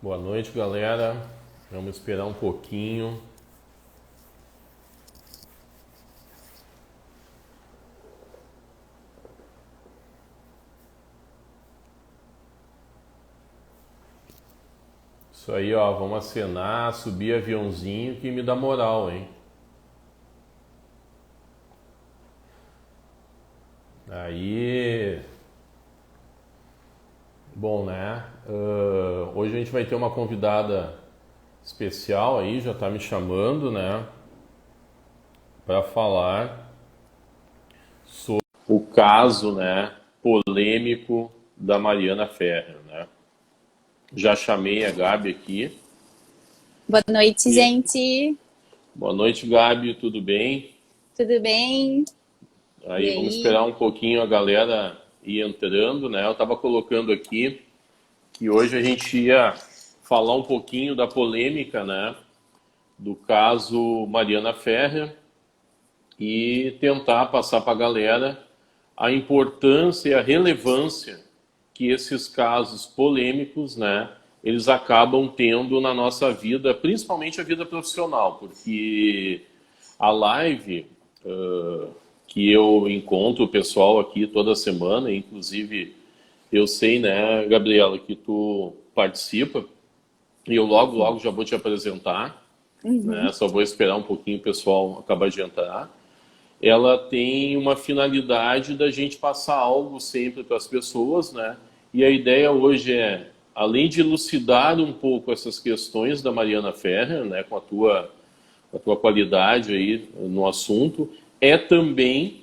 Boa noite, galera. Vamos esperar um pouquinho. Isso aí, ó. Vamos acenar, subir aviãozinho que me dá moral, hein? Aí. Bom, né? Hoje a gente vai ter uma convidada especial aí, já tá me chamando, né? Para falar sobre o caso, né? Polêmico da Mariana Ferrer, né? Já chamei a Gabi aqui. Boa noite, E... gente. Boa noite, Gabi, tudo bem? Tudo bem? E Aí vamos aí? esperar um pouquinho a galera ir entrando, né? Eu estava colocando aqui que hoje a gente ia falar um pouquinho da polêmica, né? Do caso Mariana Ferrer e tentar passar para a galera a importância e a relevância que esses casos polêmicos, né? Eles acabam tendo na nossa vida, principalmente a vida profissional, porque a live que eu encontro o pessoal aqui toda semana, inclusive eu sei, né, Gabriela, que tu participa, e eu logo, logo já vou te apresentar, né, Uhum. só vou esperar um pouquinho o pessoal acabar de entrar. Ela tem uma finalidade da gente passar algo sempre para as pessoas, né, e a ideia hoje é, além de elucidar um pouco essas questões da Mariana Ferrer, né, com a tua qualidade aí no assunto, é também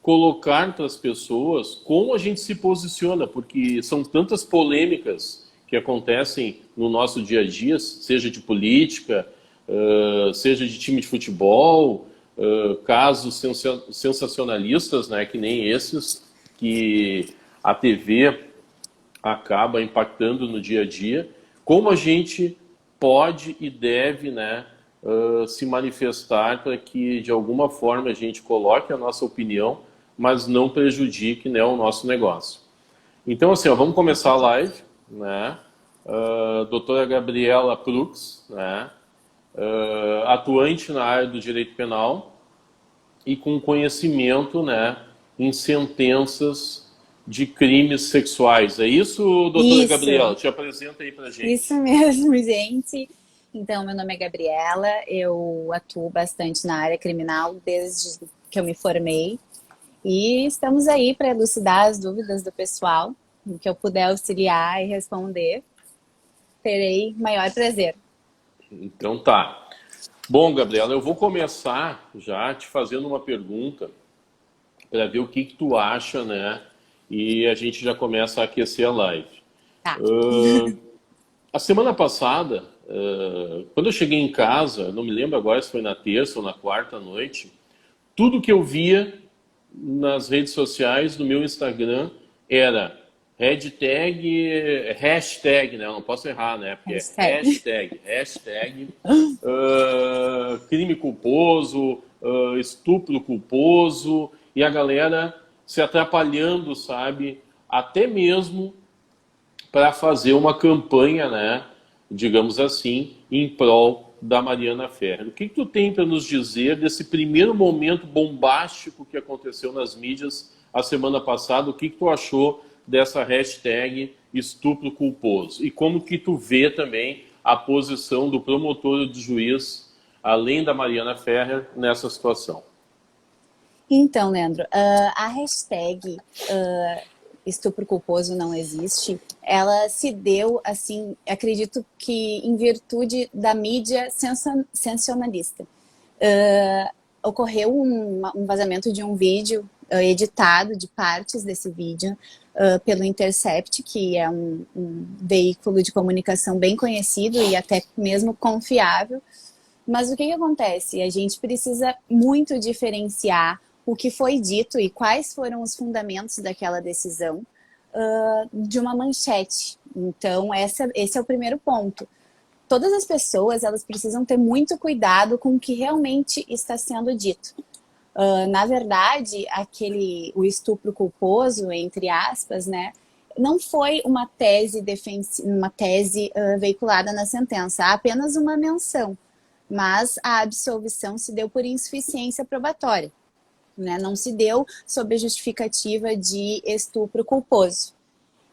colocar para as pessoas como a gente se posiciona, porque são tantas polêmicas que acontecem no nosso dia a dia, seja de política, seja de time de futebol, casos sensacionalistas, né, que nem esses que a TV acaba impactando no dia a dia, como a gente pode e deve, né, se manifestar para que de alguma forma a gente coloque a nossa opinião, mas não prejudique, né, o nosso negócio. Então, assim, ó, vamos começar a live, né? Doutora Gabriela Prux, né? Atuante na área do direito penal e com conhecimento, né, em sentenças de crimes sexuais. É isso, doutora Gabriela? Isso, Te apresenta aí pra isso gente. mesmo, gente. Então, meu nome é Gabriela, eu atuo bastante na área criminal desde que eu me formei e estamos aí para elucidar as dúvidas do pessoal, no que eu puder auxiliar e responder, terei maior prazer. Então tá. Bom, Gabriela, eu vou começar já te fazendo uma pergunta para ver o que que tu acha, né? E a gente já começa a aquecer a live. Tá. A semana passada, quando eu cheguei em casa, não me lembro agora se foi na terça ou na quarta noite, tudo que eu via nas redes sociais, no meu Instagram, era hashtag, né? Eu não posso errar, né? Porque é Hashtag. hashtag, crime culposo, estupro culposo, e a galera se atrapalhando, sabe? Até mesmo para fazer uma campanha, né, digamos assim, em prol da Mariana Ferrer. O que, que tu tem para nos dizer desse primeiro momento bombástico que aconteceu nas mídias a semana passada? O que, que tu achou dessa hashtag estupro culposo? E como que tu vê também a posição do promotor e do juiz, além da Mariana Ferrer, nessa situação? Então, Leandro, a hashtag estupro culposo não existe, ela se deu, assim, acredito que em virtude da mídia sensacionalista. Ocorreu um vazamento de um vídeo editado de partes desse vídeo pelo Intercept, que é um veículo de comunicação bem conhecido e até mesmo confiável. Mas o que acontece? A gente precisa muito diferenciar o que foi dito e quais foram os fundamentos daquela decisão de uma manchete. Então, esse é o primeiro ponto. Todas as pessoas, elas precisam ter muito cuidado com o que realmente está sendo dito. Na verdade, o estupro culposo, entre aspas, né, não foi uma tese, veiculada na sentença, há apenas uma menção, mas a absolvição se deu por insuficiência probatória, né? Não se deu sob a justificativa de estupro culposo.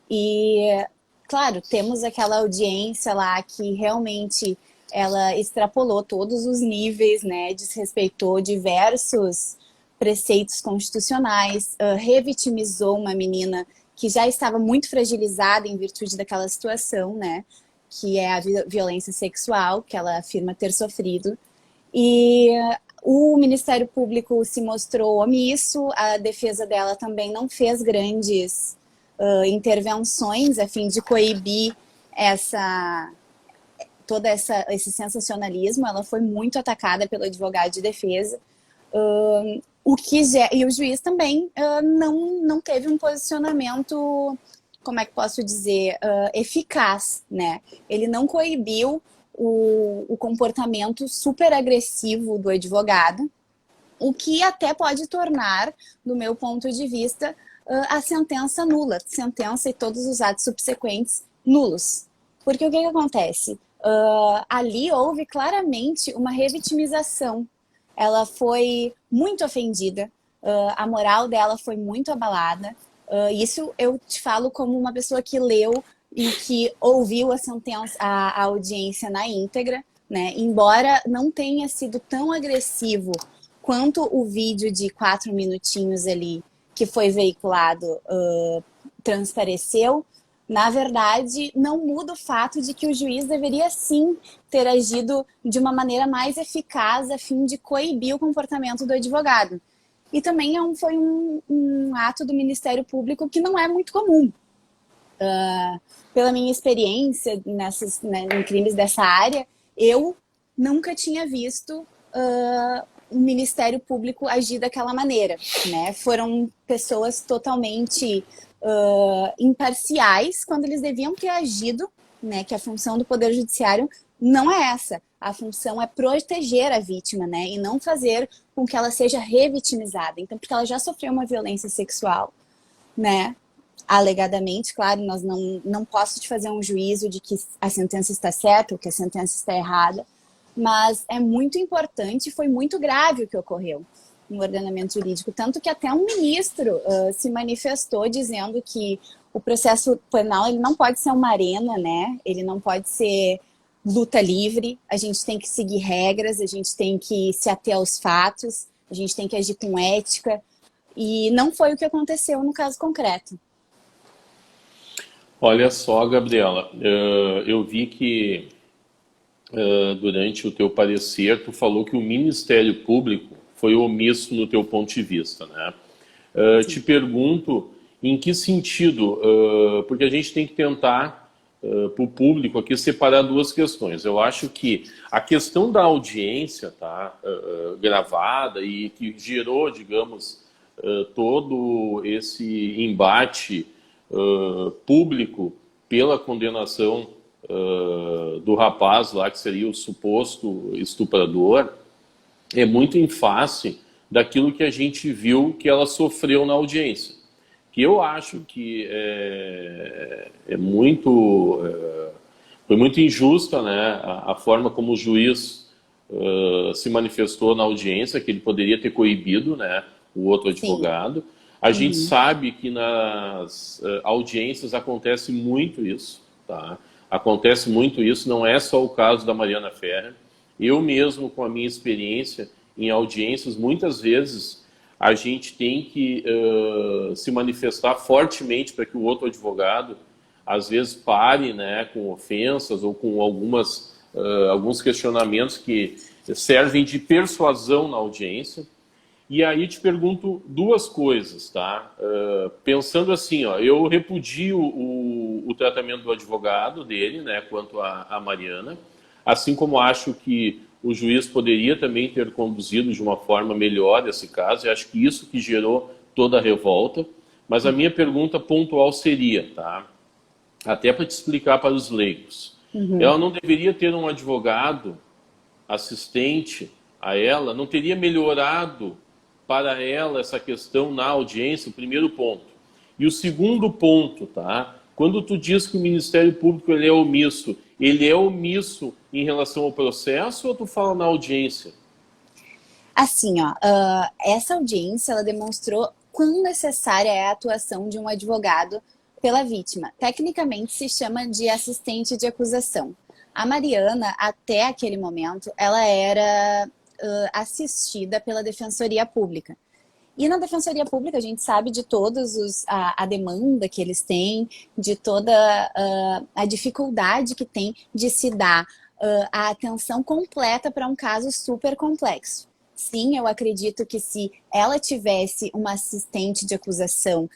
E, claro, temos aquela audiência lá que realmente ela extrapolou todos os níveis, né? Desrespeitou diversos preceitos constitucionais, revitimizou uma menina que já estava muito fragilizada em virtude daquela situação, né? Que é a violência sexual, que ela afirma ter sofrido. E o Ministério Público se mostrou omisso, a defesa dela também não fez grandes intervenções a fim de coibir todo esse sensacionalismo. Ela foi muito atacada pelo advogado de defesa. E o juiz também não teve um posicionamento, como é que posso dizer, eficaz, né? Ele não coibiu o comportamento super agressivo do advogado, o que até pode tornar, do meu ponto de vista, a sentença nula, sentença e todos os atos subsequentes nulos. Porque o que acontece? Ali houve claramente uma revitimização. Ela foi muito ofendida, a moral dela foi muito abalada. Isso eu te falo como uma pessoa que leu e que ouviu a sentença, a audiência na íntegra, né? Embora não tenha sido tão agressivo quanto o vídeo de 4 minutinhos ali que foi veiculado transpareceu, na verdade, não muda o fato de que o juiz deveria sim ter agido de uma maneira mais eficaz a fim de coibir o comportamento do advogado. E também foi um ato do Ministério Público que não é muito comum. Pela minha experiência em crimes dessa área, eu nunca tinha visto o Ministério Público agir daquela maneira, né? Foram pessoas totalmente imparciais quando eles deviam ter agido, né? Que a função do Poder Judiciário não é essa. A função é proteger a vítima, né? E não fazer com que ela seja revitimizada. Então, porque ela já sofreu uma violência sexual, né? Alegadamente, claro, nós não posso te fazer um juízo de que a sentença está certa ou que a sentença está errada, mas é muito importante, foi muito grave o que ocorreu no ordenamento jurídico, tanto que até um ministro se manifestou dizendo que o processo penal ele não pode ser uma arena, né? Ele não pode ser luta livre, a gente tem que seguir regras, a gente tem que se ater aos fatos, a gente tem que agir com ética, e não foi o que aconteceu no caso concreto. Olha só, Gabriela, eu vi que durante o teu parecer tu falou que o Ministério Público foi omisso no teu ponto de vista, né? Te pergunto em que sentido, porque a gente tem que tentar, para o público aqui, separar duas questões. Eu acho que a questão da audiência, tá, gravada e que gerou, digamos, todo esse embate público pela condenação do rapaz lá, que seria o suposto estuprador, é muito em face daquilo que a gente viu que ela sofreu na audiência. Que eu acho que foi muito injusta, né, a forma como o juiz se manifestou na audiência, que ele poderia ter coibido, né, o outro advogado. Sim. A gente sabe que nas audiências acontece muito isso, tá? Acontece muito isso, não é só o caso da Mariana Ferrer. Eu mesmo, com a minha experiência em audiências, muitas vezes a gente tem que se manifestar fortemente para que o outro advogado, às vezes, pare, né, com ofensas ou com alguns questionamentos que servem de persuasão na audiência. E aí te pergunto duas coisas, tá? Pensando assim, ó, eu repudio o tratamento do advogado dele, né, quanto a Mariana, assim como acho que o juiz poderia também ter conduzido de uma forma melhor esse caso, e acho que isso que gerou toda a revolta. Mas a minha pergunta pontual seria, tá? Até para te explicar para os leigos, ela não deveria ter um advogado assistente a ela, não teria melhorado para ela essa questão na audiência, o primeiro ponto. E o segundo ponto, tá? Quando tu diz que o Ministério Público ele é omisso em relação ao processo ou tu fala na audiência? Assim, ó, essa audiência, ela demonstrou quão necessária é a atuação de um advogado pela vítima. Tecnicamente se chama de assistente de acusação. A Mariana, até aquele momento, ela era assistida pela Defensoria Pública. E na Defensoria Pública a gente sabe de todos a demanda que eles têm, de toda a dificuldade que tem de se dar a atenção completa para um caso super complexo. Sim, eu acredito que se ela tivesse uma assistente de acusação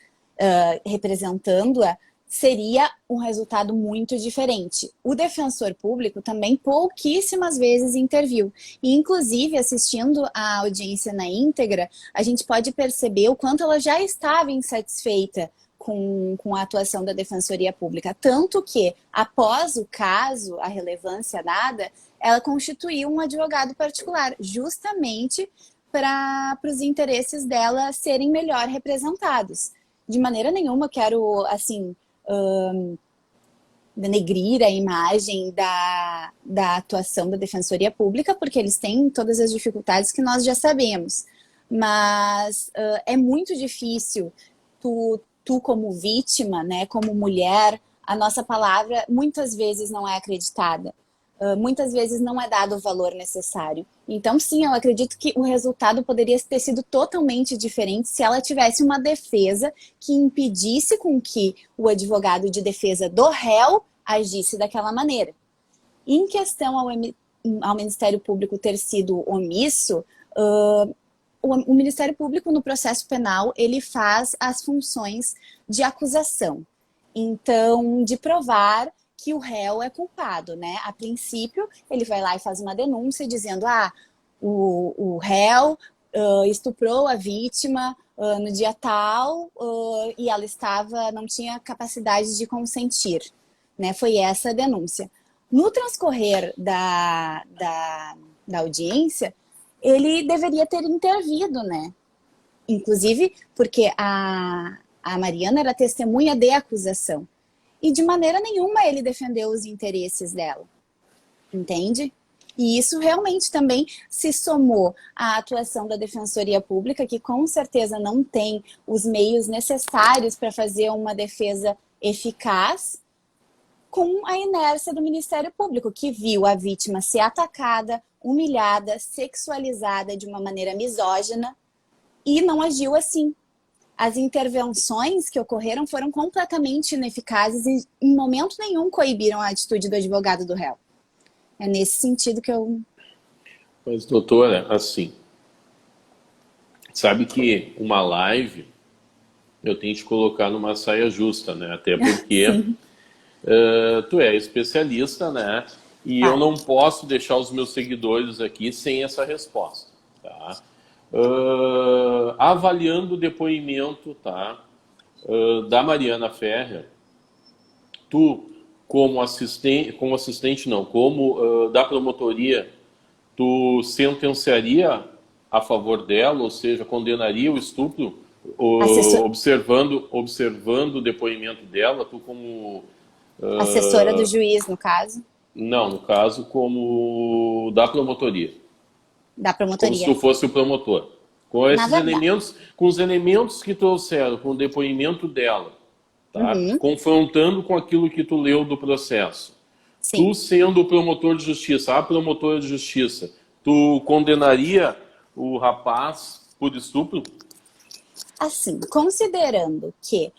representando-a, seria um resultado muito diferente. O defensor público também pouquíssimas vezes interviu. E, inclusive, assistindo a audiência na íntegra, a gente pode perceber o quanto ela já estava insatisfeita com a atuação da Defensoria Pública. Tanto que, após o caso, a relevância dada, ela constituiu um advogado particular, justamente para os interesses dela serem melhor representados. De maneira nenhuma quero, assim, denegrir a imagem da atuação da Defensoria Pública, porque eles têm todas as dificuldades que nós já sabemos. Mas é muito difícil tu como vítima, né, como mulher, a nossa palavra muitas vezes não é acreditada. Muitas vezes não é dado o valor necessário. Então, sim, eu acredito que o resultado poderia ter sido totalmente diferente se ela tivesse uma defesa que impedisse com que o advogado de defesa do réu agisse daquela maneira. Em questão ao Ministério Público ter sido omisso, o Ministério Público no processo penal, ele faz as funções de acusação. Então, de provar que o réu é culpado, né? A princípio, ele vai lá e faz uma denúncia dizendo, o réu estuprou a vítima no dia tal e ela não tinha capacidade de consentir, né? Foi essa a denúncia. No transcorrer da audiência, ele deveria ter intervido, né? Inclusive porque a Mariana era testemunha de acusação. E de maneira nenhuma ele defendeu os interesses dela, entende? E isso realmente também se somou à atuação da Defensoria Pública, que com certeza não tem os meios necessários para fazer uma defesa eficaz, com a inércia do Ministério Público, que viu a vítima ser atacada, humilhada, sexualizada de uma maneira misógina e não agiu assim. As intervenções que ocorreram foram completamente ineficazes e em momento nenhum coibiram a atitude do advogado do réu. É nesse sentido que eu... Mas, doutora, assim, sabe que uma live eu tenho que te colocar numa saia justa, né? Até porque tu é especialista, né? E eu não posso deixar os meus seguidores aqui sem essa resposta, tá? Avaliando o depoimento, tá, da Mariana Ferrer, tu, como assistente não, como da promotoria, tu sentenciaria a favor dela, ou seja, condenaria o estupro, observando o depoimento dela, tu como... assessora do juiz, no caso? Não, no caso, como da promotoria. Da promotoria. Como se tu fosse o promotor. Com esses elementos, com os elementos que trouxeram, com o depoimento dela, tá? Confrontando com aquilo que tu leu do processo. Sim. Tu sendo o promotor de justiça, a promotora de justiça, tu condenaria o rapaz por estupro? Assim, considerando que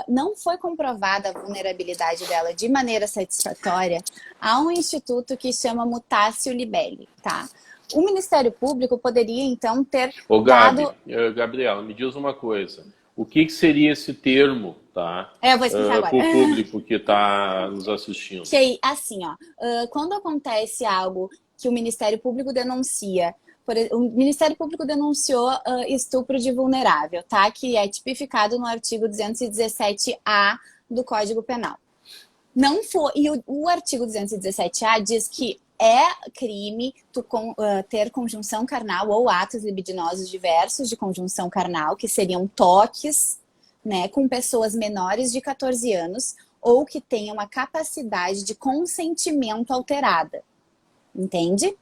não foi comprovada a vulnerabilidade dela de maneira satisfatória, há um instituto que chama mutatio libelli, tá? O Ministério Público poderia, então, ter dado... Gabriela, me diz uma coisa. O que seria esse termo, tá? Eu vou explicar agora. Para o público que está nos assistindo. Que, assim, quando acontece algo que o Ministério Público denuncia, o Ministério Público denunciou estupro de vulnerável, tá? Que é tipificado no artigo 217-A do Código Penal. Não foi... E o artigo 217-A diz que é crime tu ter conjunção carnal ou atos libidinosos diversos de conjunção carnal, que seriam toques, né, com pessoas menores de 14 anos ou que tenham a capacidade de consentimento alterada. Entende?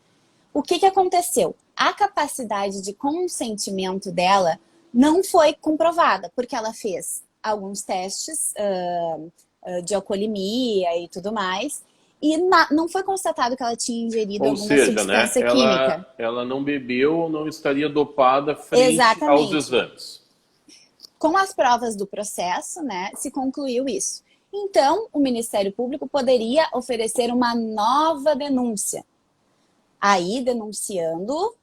O que aconteceu? A capacidade de consentimento dela não foi comprovada, porque ela fez alguns testes de alcoolemia e tudo mais, e não foi constatado que ela tinha ingerido Ou alguma seja, né, substância química. ela não bebeu ou não estaria dopada frente aos Exatamente. exames. Com as provas do processo, né, se concluiu isso. Então, o Ministério Público poderia oferecer uma nova denúncia, aí denunciando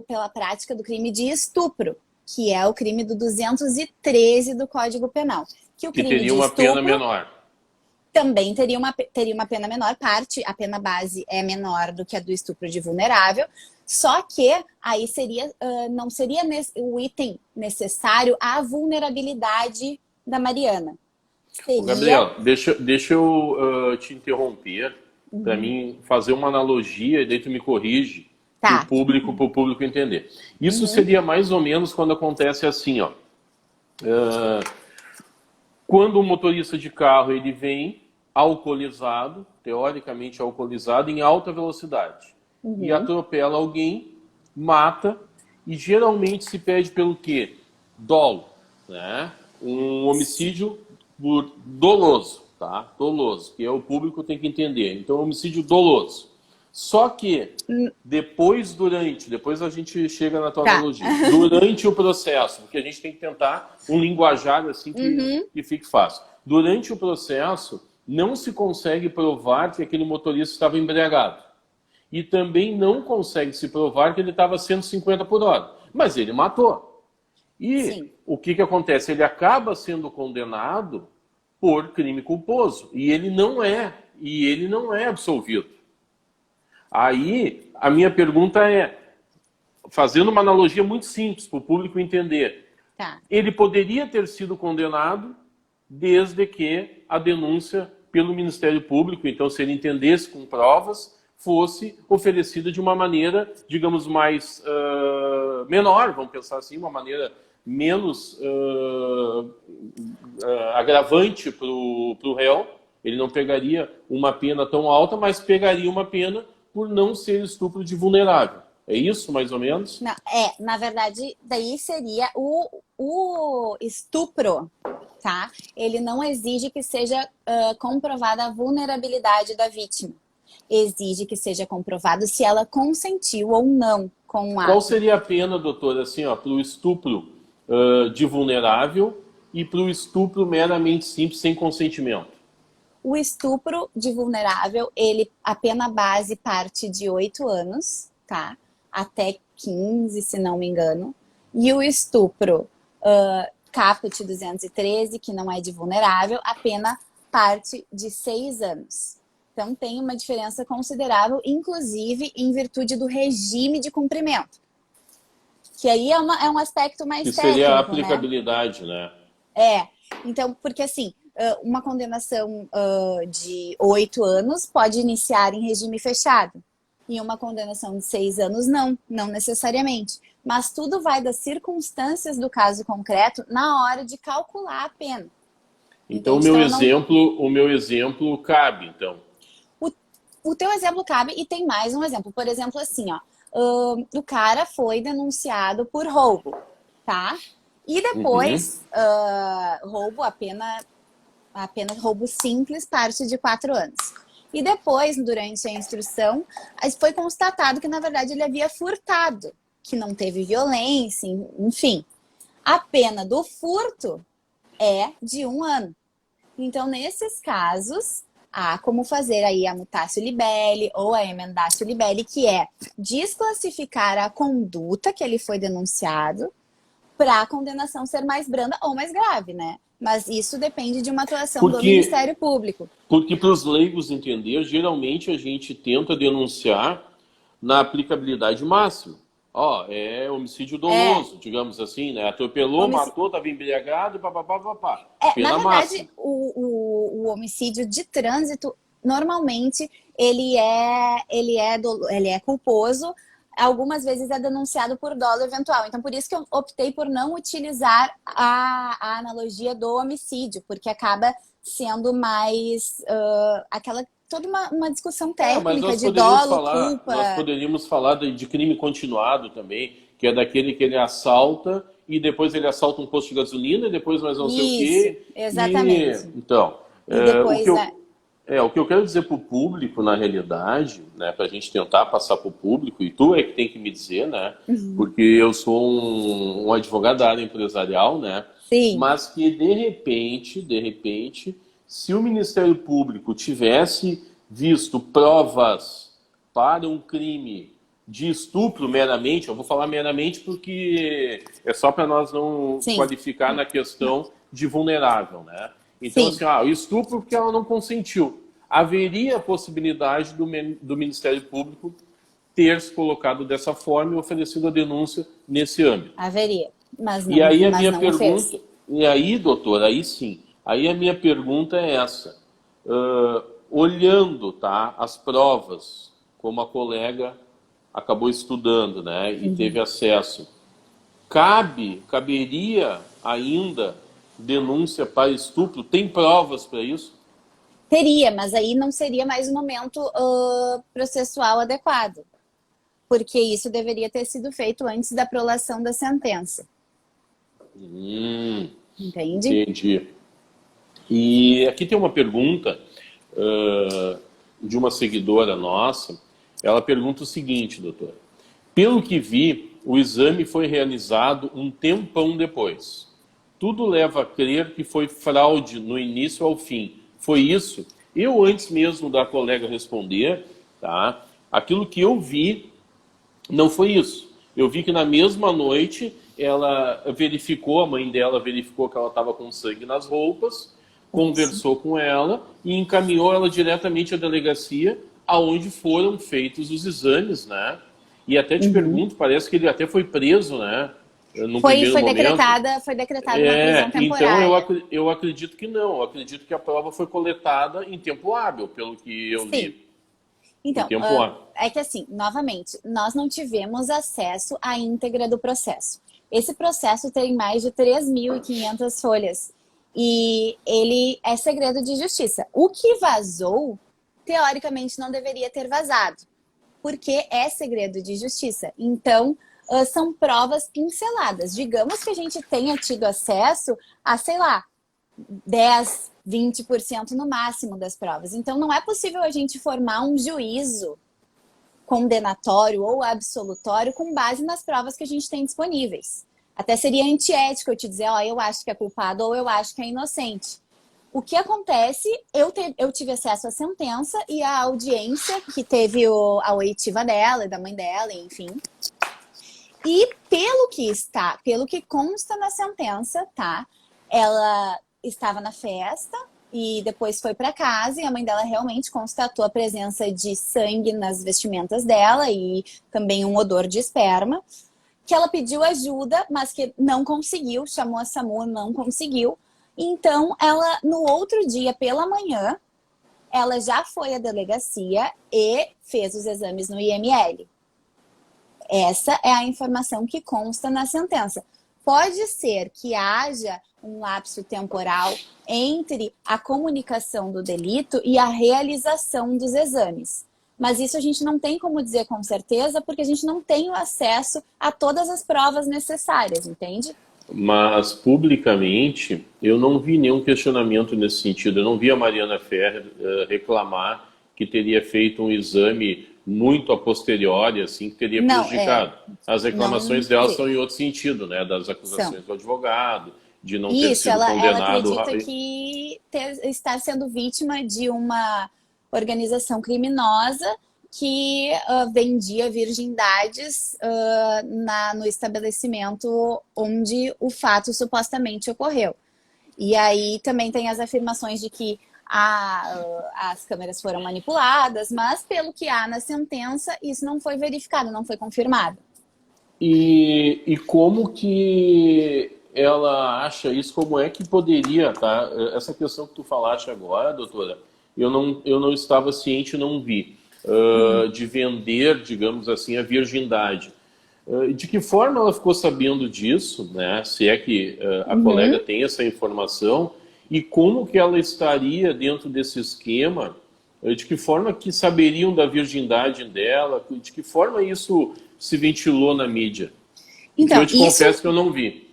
pela prática do crime de estupro, que é o crime do 213 do Código Penal. Que o Que crime teria de uma estupro pena menor. também teria uma pena menor, a pena base é menor do que a do estupro de vulnerável, só que aí não seria o item necessário a vulnerabilidade da Mariana. Ô, Gabriel, deixa eu te interromper para mim fazer uma analogia e daí tu me corrige para o Tá. público entender. Isso seria mais ou menos quando acontece assim, ó. Quando o motorista de carro ele vem alcoolizado, teoricamente alcoolizado, em alta velocidade, e atropela alguém, mata, e geralmente se pede pelo quê? Dolo, né? Um homicídio por doloso, tá? Doloso, que é o público tem que entender. Então, homicídio doloso. Só que depois a gente chega na tua analogia, durante o processo, porque a gente tem que tentar um linguajar assim que fique fácil. Durante o processo, não se consegue provar que aquele motorista estava embriagado. E também não consegue se provar que ele estava a 150 por hora. Mas ele matou. E Sim. o que acontece? Ele acaba sendo condenado por crime culposo. E ele não é absolvido. Aí, a minha pergunta é, fazendo uma analogia muito simples para o público entender, ele poderia ter sido condenado desde que a denúncia pelo Ministério Público, então se ele entendesse com provas, fosse oferecida de uma maneira, digamos, mais menor, vamos pensar assim, uma maneira menos agravante para o réu. Ele não pegaria uma pena tão alta, mas pegaria uma pena por não ser estupro de vulnerável. É isso, mais ou menos? Não, na verdade, daí seria o estupro, tá? Ele não exige que seja comprovada a vulnerabilidade da vítima. Exige que seja comprovado se ela consentiu ou não com o ato. Qual seria a pena, doutora, assim, ó, para o estupro de vulnerável e para o estupro meramente simples, sem consentimento? O estupro de vulnerável, a pena base parte de 8 anos, tá? Até 15, se não me engano. E o estupro caput 213, que não é de vulnerável, a pena parte de 6 anos. Então tem uma diferença considerável, inclusive em virtude do regime de cumprimento. Que aí é um aspecto mais técnico, seria a aplicabilidade, né? Então, porque assim, uma condenação de 8 anos pode iniciar em regime fechado. E uma condenação de 6 anos, não necessariamente. Mas tudo vai das circunstâncias do caso concreto na hora de calcular a pena. Então, o meu exemplo cabe, então. O teu exemplo cabe e tem mais um exemplo. Por exemplo, assim, ó, o cara foi denunciado por roubo, tá? E depois, roubo, apenas roubo simples, parte de 4 anos. E depois, durante a instrução, foi constatado que, na verdade, ele havia furtado, que não teve violência, enfim. A pena do furto é de 1 ano. Então, nesses casos, há como fazer aí a mutatio libelli ou a emendatio libelli, que é desclassificar a conduta que ele foi denunciado para a condenação ser mais branda ou mais grave, né? Mas isso depende de uma atuação do Ministério Público. Porque para os leigos entender, geralmente a gente tenta denunciar na aplicabilidade máxima. É homicídio doloso, digamos assim, né? Atropelou, matou, estava embriagado, papapá. Pena na verdade, máxima. O homicídio de trânsito, normalmente, ele é culposo algumas vezes é denunciado por dolo eventual. Então, por isso que eu optei por não utilizar a analogia do homicídio, porque acaba sendo mais aquela toda uma discussão Mas técnica de dolo, culpa. nós poderíamos falar de crime continuado também, que é daquele que ele assalta e depois ele assalta um posto de gasolina e depois mais não sei o quê. Exatamente. Então, E depois, o que eu quero dizer para o público, na realidade, né, para a gente tentar passar para o público, e tu é que tem que me dizer, né, porque eu sou um advogado da área empresarial, né, sim. mas que de repente, se o Ministério Público tivesse visto provas para um crime de estupro meramente, eu vou falar meramente porque é só para nós não qualificar na questão de vulnerável, né? Então, assim, o estupro porque ela não consentiu. Haveria a possibilidade do Ministério Público ter se colocado dessa forma e oferecido a denúncia nesse âmbito. Haveria, mas não, e aí a mas minha não pergunta, fez. E aí, doutor, aí sim, aí a minha pergunta é essa. Olhando, tá, as provas, como a colega acabou estudando, né, e teve acesso, caberia ainda denúncia para estupro? Tem provas para isso? Teria, mas aí não seria mais o momento processual adequado, porque isso deveria ter sido feito antes da prolação da sentença. Entende? Entendi. E aqui tem uma pergunta de uma seguidora nossa. Ela pergunta o seguinte, doutora. Pelo que vi, o exame foi realizado um tempão depois. Tudo leva a crer que foi fraude no início ao fim. Foi isso? Eu, antes mesmo da colega responder, tá? Aquilo que eu vi não foi isso. Eu vi que na mesma noite ela verificou, a mãe dela verificou que ela estava com sangue nas roupas, conversou com ela e encaminhou ela diretamente à delegacia, aonde foram feitos os exames, né? E até te pergunto, parece que ele até foi preso, né? Foi decretada uma prisão temporária. Então eu acredito que não. Eu acredito que a prova foi coletada em tempo hábil, pelo que eu vi. Então, é que assim, novamente, nós não tivemos acesso à íntegra do processo. Esse processo tem mais de 3.500 folhas e ele é segredo de justiça. O que vazou, teoricamente, não deveria ter vazado, porque é segredo de justiça. Então, são provas pinceladas. Digamos que a gente tenha tido acesso a, sei lá, 10, 20% no máximo das provas. Então, não é possível a gente formar um juízo condenatório ou absolutório com base nas provas que a gente tem disponíveis. Até seria antiético eu te dizer, eu acho que é culpado ou eu acho que é inocente. O que acontece, eu tive acesso à sentença e à audiência, que teve a oitiva dela e da mãe dela, enfim. E pelo que consta na sentença, tá? Ela estava na festa e depois foi para casa e a mãe dela realmente constatou a presença de sangue nas vestimentas dela e também um odor de esperma, que ela pediu ajuda, mas que não conseguiu, chamou a SAMU, não conseguiu. Então, ela, no outro dia, pela manhã, ela já foi à delegacia e fez os exames no IML. Essa é a informação que consta na sentença. Pode ser que haja um lapso temporal entre a comunicação do delito e a realização dos exames. Mas isso a gente não tem como dizer com certeza, porque a gente não tem o acesso a todas as provas necessárias, entende? Mas, publicamente, eu não vi nenhum questionamento nesse sentido. Eu não vi a Mariana Ferrer reclamar que teria feito um exame muito a posteriori, assim, que teria prejudicado. As reclamações dela são em outro sentido, né? Das acusações do advogado, de não ter sido condenado. Ela acredita que estar sendo vítima de uma organização criminosa que vendia virgindades no estabelecimento onde o fato supostamente ocorreu. E aí também tem as afirmações de que as câmeras foram manipuladas, mas pelo que há na sentença, isso não foi verificado, não foi confirmado. E como que ela acha isso? Como é que poderia, tá? Essa questão que tu falaste agora, doutora, eu não estava ciente, não vi. de vender, digamos assim, a virgindade. De que forma ela ficou sabendo disso, né? Se é que a colega tem essa informação, e como que ela estaria dentro desse esquema, de que forma que saberiam da virgindade dela, de que forma isso se ventilou na mídia? Então, Eu te confesso que eu não vi.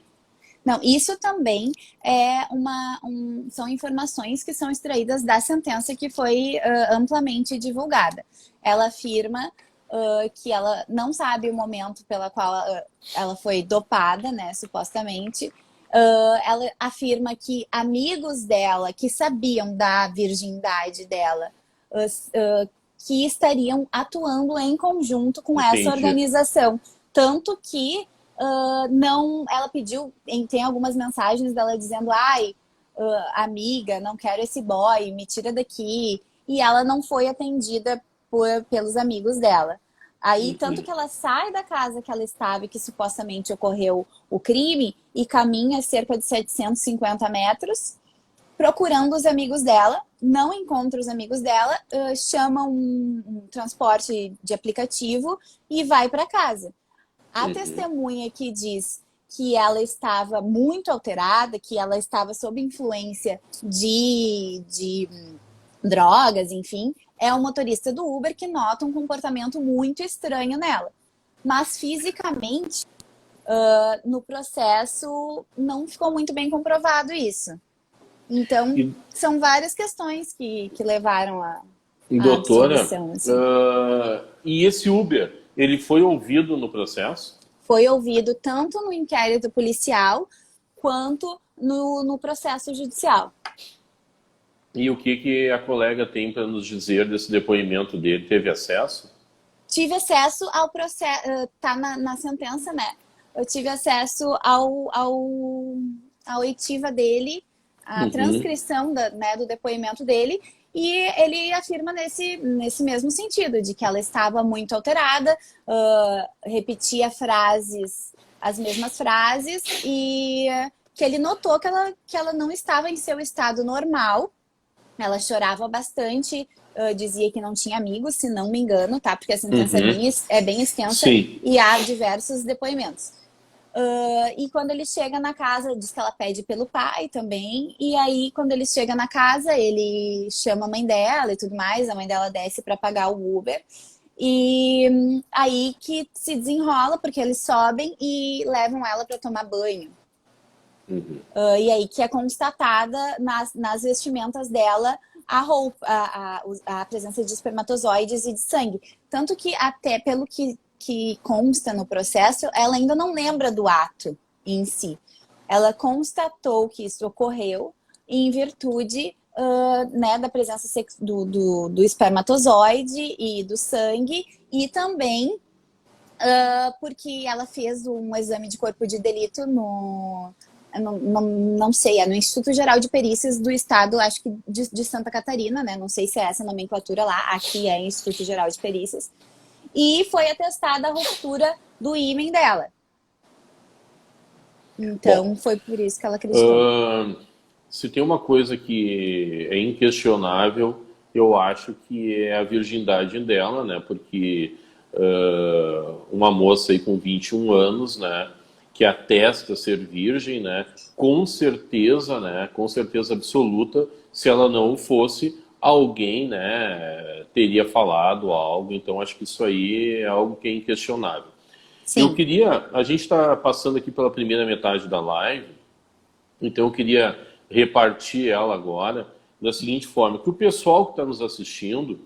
Não, isso também é são informações que são extraídas da sentença que foi amplamente divulgada. Ela afirma que ela não sabe o momento pela qual ela foi dopada, né, supostamente. Ela afirma que amigos dela que sabiam da virgindade dela que estariam atuando em conjunto com essa Entendi. organização. Tanto que não, ela pediu, tem algumas mensagens dela dizendo, ai, amiga, não quero esse boy, me tira daqui. E ela não foi atendida pelos amigos dela. Aí, tanto que ela sai da casa que ela estava e que supostamente ocorreu o crime e caminha cerca de 750 metros procurando os amigos dela, não encontra os amigos dela, chama um transporte de aplicativo e vai para casa. A testemunha que diz que ela estava muito alterada, que ela estava sob influência de drogas, enfim, é o motorista do Uber que nota um comportamento muito estranho nela. Mas fisicamente, no processo, não ficou muito bem comprovado isso. Então, são várias questões que levaram a doutora, absolvição. Assim. E esse Uber, ele foi ouvido no processo? Foi ouvido tanto no inquérito policial quanto no processo judicial. E o que a colega tem para nos dizer desse depoimento dele? Teve acesso? Tive acesso ao processo, tá na sentença, né? Eu tive acesso à oitiva dele, a transcrição do depoimento dele, e ele afirma nesse mesmo sentido, de que ela estava muito alterada, repetia as mesmas frases, e que ele notou que ela não estava em seu estado normal. Ela chorava bastante, dizia que não tinha amigos, se não me engano, tá? Porque a sentença é bem extensa. Sim. E há diversos depoimentos. E quando ele chega na casa, diz que ela pede pelo pai também. E aí, quando ele chega na casa, ele chama a mãe dela e tudo mais. A mãe dela desce para pagar o Uber. E aí que se desenrola, porque eles sobem e levam ela para tomar banho. E aí que é constatada nas vestimentas dela a presença de espermatozoides e de sangue. Tanto que até pelo que consta no processo, ela ainda não lembra do ato em si. Ela constatou que isso ocorreu em virtude da presença do espermatozoide e do sangue, e também porque ela fez um exame de corpo de delito não sei, é no Instituto Geral de Perícias do Estado, acho que de Santa Catarina, né? Não sei se é essa a nomenclatura lá, aqui é Instituto Geral de Perícias. E foi atestada a ruptura do ímen dela. Então, foi por isso que ela acreditou. Se tem uma coisa que é inquestionável, eu acho que é a virgindade dela, né? Porque uma moça aí com 21 anos, né? Que atesta ser virgem, né? Com certeza absoluta, se ela não fosse, alguém, né, teria falado algo. Então, acho que isso aí é algo que é inquestionável. Sim. A gente está passando aqui pela primeira metade da live, então eu queria repartir ela agora da seguinte forma, que o pessoal que está nos assistindo,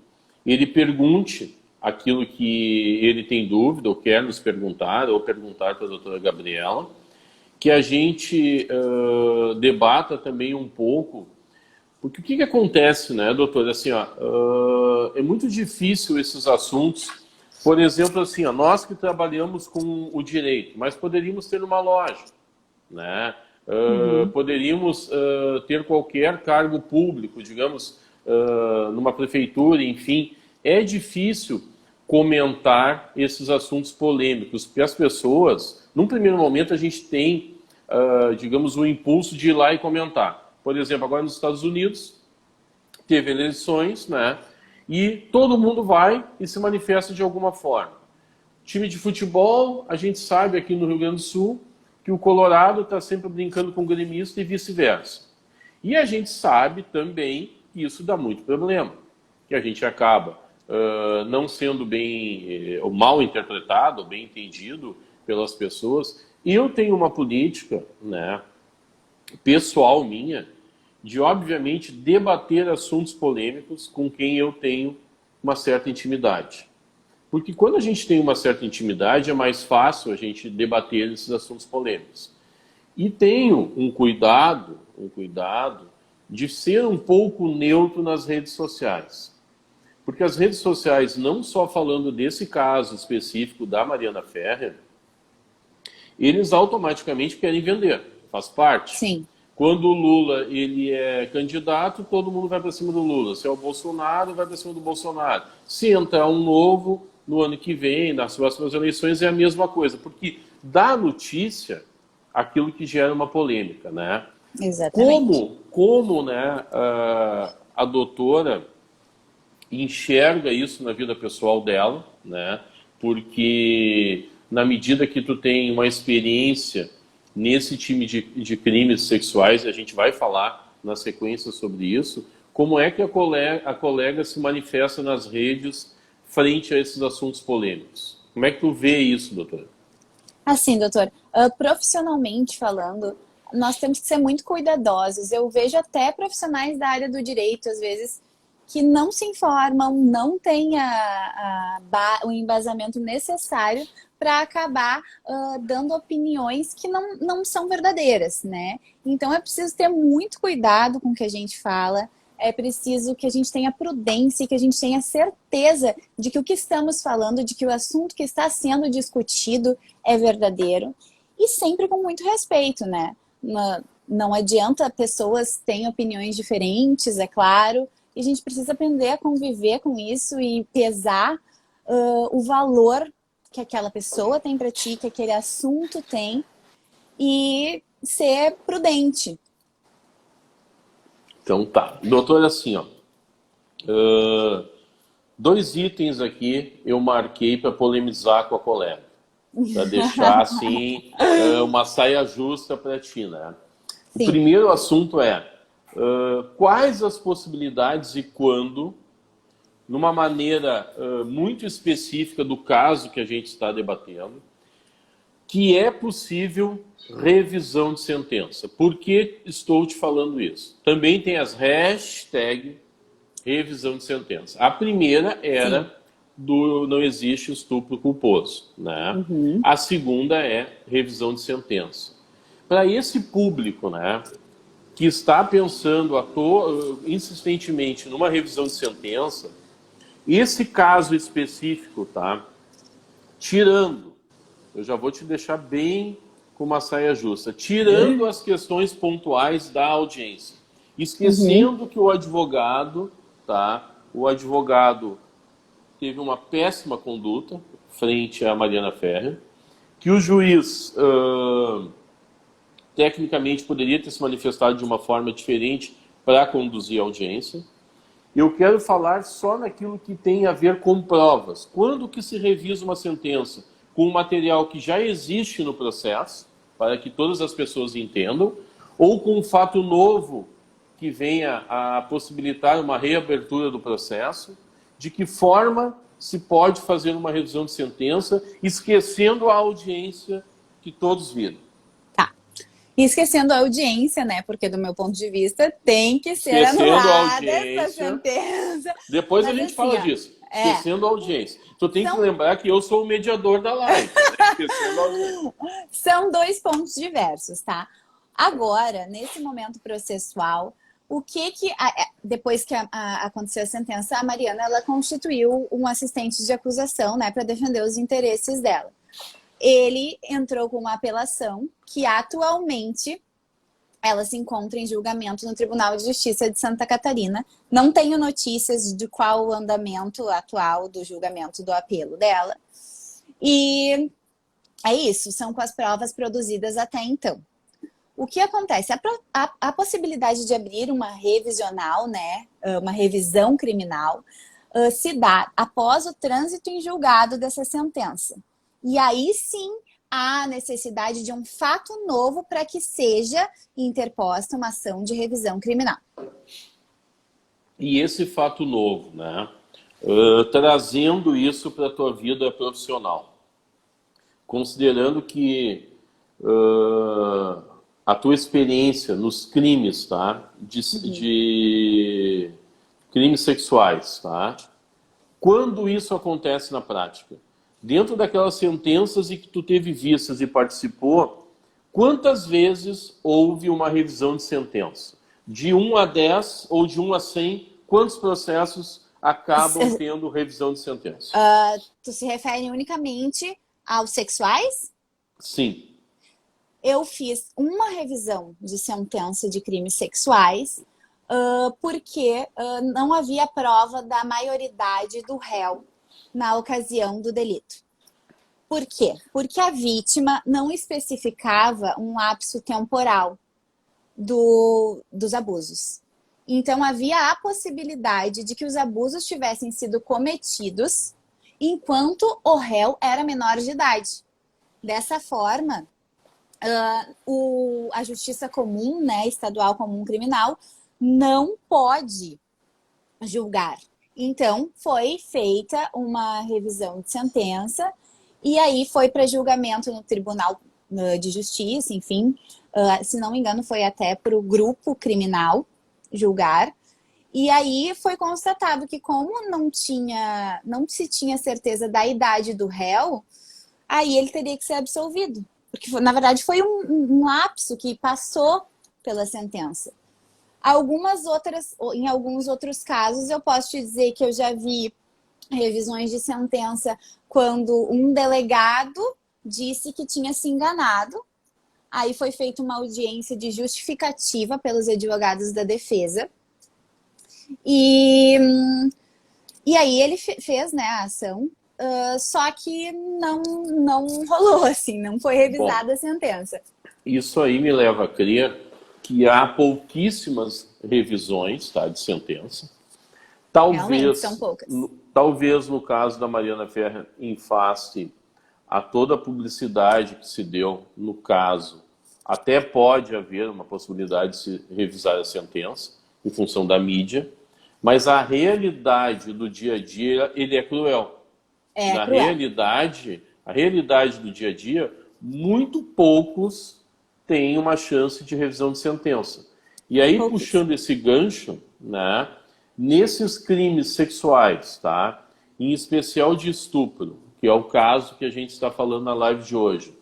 ele pergunte aquilo que ele tem dúvida ou quer nos perguntar, ou perguntar para a doutora Gabriela, que a gente debata também um pouco, porque o que acontece, né, doutora, assim, é muito difícil esses assuntos, por exemplo, assim, nós que trabalhamos com o direito, mas poderíamos ter uma loja, né, poderíamos ter qualquer cargo público, digamos, numa prefeitura, enfim. É difícil comentar esses assuntos polêmicos, porque as pessoas, num primeiro momento, a gente tem, digamos, o impulso de ir lá e comentar. Por exemplo, agora nos Estados Unidos, teve eleições, né? e todo mundo vai e se manifesta de alguma forma. Time de futebol, a gente sabe aqui no Rio Grande do Sul que o Colorado está sempre brincando com o gremista e vice-versa. E a gente sabe também que isso dá muito problema, que a gente acaba não sendo bem ou mal interpretado, bem entendido pelas pessoas. E eu tenho uma política, né, pessoal minha, de obviamente debater assuntos polêmicos com quem eu tenho uma certa intimidade. Porque quando a gente tem uma certa intimidade, é mais fácil a gente debater esses assuntos polêmicos. E tenho um cuidado de ser um pouco neutro nas redes sociais. Porque as redes sociais, não só falando desse caso específico da Mariana Ferrer, eles automaticamente querem vender, faz parte. Sim. Quando o Lula ele é candidato, todo mundo vai para cima do Lula. Se é o Bolsonaro, vai para cima do Bolsonaro. Se entrar um novo no ano que vem, nas próximas eleições, é a mesma coisa. Porque dá notícia aquilo que gera uma polêmica, né? Exatamente. Como né, a doutora enxerga isso na vida pessoal dela, né? Porque na medida que tu tem uma experiência nesse time de crimes sexuais, e a gente vai falar na sequência sobre isso, como é que a colega se manifesta nas redes frente a esses assuntos polêmicos? Como é que tu vê isso, doutora? Assim, doutor, profissionalmente falando, nós temos que ser muito cuidadosos. Eu vejo até profissionais da área do direito, às vezes, que não se informam, não têm o embasamento necessário para acabar dando opiniões que não são verdadeiras, né? Então é preciso ter muito cuidado com o que a gente fala, é preciso que a gente tenha prudência e que a gente tenha certeza de que o que estamos falando, de que o assunto que está sendo discutido é verdadeiro e sempre com muito respeito, né? Não adianta, pessoas têm opiniões diferentes, é claro, e a gente precisa aprender a conviver com isso e pesar o valor que aquela pessoa tem para ti, que aquele assunto tem, e ser prudente. Então tá. Doutor, assim, ó. 2 itens aqui eu marquei para polemizar com a colega. Para deixar, assim, uma saia justa para ti, né? Sim. O primeiro assunto é quais as possibilidades e quando, numa maneira muito específica do caso que a gente está debatendo, que é possível revisão de sentença. Por que estou te falando isso? Também tem as hashtags revisão de sentença. A primeira era do não existe estupro culposo, né? Uhum. A segunda é revisão de sentença. Para esse público, né, que está pensando insistentemente numa revisão de sentença, esse caso específico, tá? Tirando, eu já vou te deixar bem com uma saia justa, tirando as questões pontuais da audiência, esquecendo que o advogado, tá? O advogado teve uma péssima conduta frente a Mariana Ferrer, que o juiz tecnicamente poderia ter se manifestado de uma forma diferente para conduzir a audiência. Eu quero falar só naquilo que tem a ver com provas. Quando que se revisa uma sentença? Com um material que já existe no processo, para que todas as pessoas entendam, ou com um fato novo que venha a possibilitar uma reabertura do processo, de que forma se pode fazer uma revisão de sentença, esquecendo a audiência que todos viram. Tá. E esquecendo a audiência, né? Porque do meu ponto de vista tem que ser Esquecendo a anulada audiência. essa sentença. Depois Mas a gente assim, fala ó, disso. Esquecendo a audiência. Tu tem que lembrar que eu sou o mediador da live. Esquecendo a audiência. São 2 pontos diversos, tá? Agora, nesse momento processual, depois que aconteceu a sentença, a Mariana, ela constituiu um assistente de acusação, né, para defender os interesses dela. Ele entrou com uma apelação que atualmente ela se encontra em julgamento no Tribunal de Justiça de Santa Catarina. Não tenho notícias de qual o andamento atual do julgamento do apelo dela. E é isso, são com as provas produzidas até então. O que acontece? A possibilidade de abrir uma revisional, né, uma revisão criminal, se dá após o trânsito em julgado dessa sentença. E aí sim há necessidade de um fato novo para que seja interposta uma ação de revisão criminal. E esse fato novo, né? Trazendo isso para a tua vida profissional, considerando que a tua experiência nos crimes, tá? De crimes sexuais, tá? Quando isso acontece na prática? Dentro daquelas sentenças em que tu teve vistas e participou, quantas vezes houve uma revisão de sentença? De 1 a 10 ou de 1 a 100, quantos processos acabam tendo revisão de sentença? Tu se refere unicamente aos sexuais? Sim. Eu fiz uma revisão de sentença de crimes sexuais porque não havia prova da maioridade do réu na ocasião do delito. Por quê? Porque a vítima não especificava um lapso temporal dos abusos. Então, havia a possibilidade de que os abusos tivessem sido cometidos enquanto o réu era menor de idade. Dessa forma, a Justiça Comum, né, Estadual Comum Criminal, não pode julgar. Então, foi feita uma revisão de sentença e aí foi para julgamento no Tribunal de Justiça, enfim, se não me engano, foi até para o grupo criminal julgar. E aí foi constatado que como não se tinha certeza da idade do réu, aí ele teria que ser absolvido. Porque, na verdade, foi um lapso que passou pela sentença. Em alguns outros casos, eu posso te dizer que eu já vi revisões de sentença quando um delegado disse que tinha se enganado. Aí foi feita uma audiência de justificativa pelos advogados da defesa. E aí ele fez, né, a ação, só que não rolou, assim, não foi revisada a sentença. Isso aí me leva a crer que há pouquíssimas revisões, tá, de sentença. Realmente, são poucas. Talvez no caso da Mariana Ferrer, em face a toda a publicidade que se deu no caso, até pode haver uma possibilidade de se revisar a sentença em função da mídia, mas a realidade do dia a dia, ele é cruel. Na realidade, a realidade do dia a dia, muito poucos têm uma chance de revisão de sentença. E aí, puxando esse gancho, né, nesses crimes sexuais, tá, em especial de estupro, que é o caso que a gente está falando na live de hoje,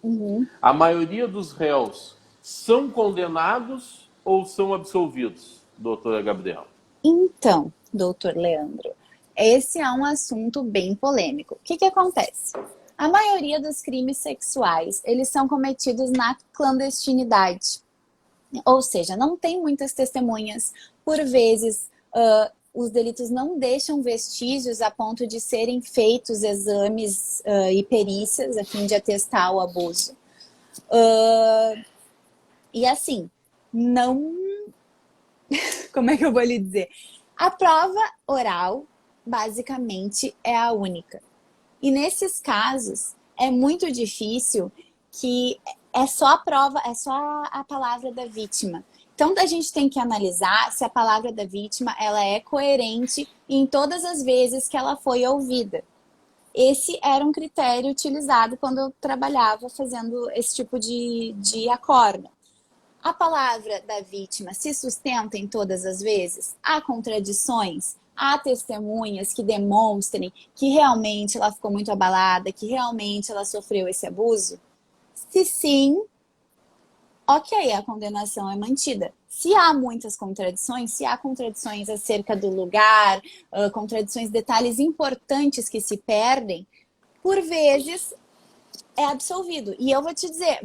a maioria dos réus são condenados ou são absolvidos, doutora Gabriela? Então, doutor Leandro, esse é um assunto bem polêmico. O que acontece? A maioria dos crimes sexuais, eles são cometidos na clandestinidade. Ou seja, não tem muitas testemunhas. Por vezes, os delitos não deixam vestígios a ponto de serem feitos exames e perícias a fim de atestar o abuso. E assim, não... Como é que eu vou lhe dizer? A prova oral, basicamente, é a única. E nesses casos, é muito difícil que é só a prova, é só a palavra da vítima. Então, a gente tem que analisar se a palavra da vítima ela é coerente em todas as vezes que ela foi ouvida. Esse era um critério utilizado quando eu trabalhava fazendo esse tipo de acordo. A palavra da vítima se sustenta em todas as vezes? Há contradições? Há testemunhas que demonstrem que realmente ela ficou muito abalada, que realmente ela sofreu esse abuso? Se sim, ok, a condenação é mantida. Se há muitas contradições, se há contradições acerca do lugar, contradições, detalhes importantes que se perdem, por vezes é absolvido. E eu vou te dizer,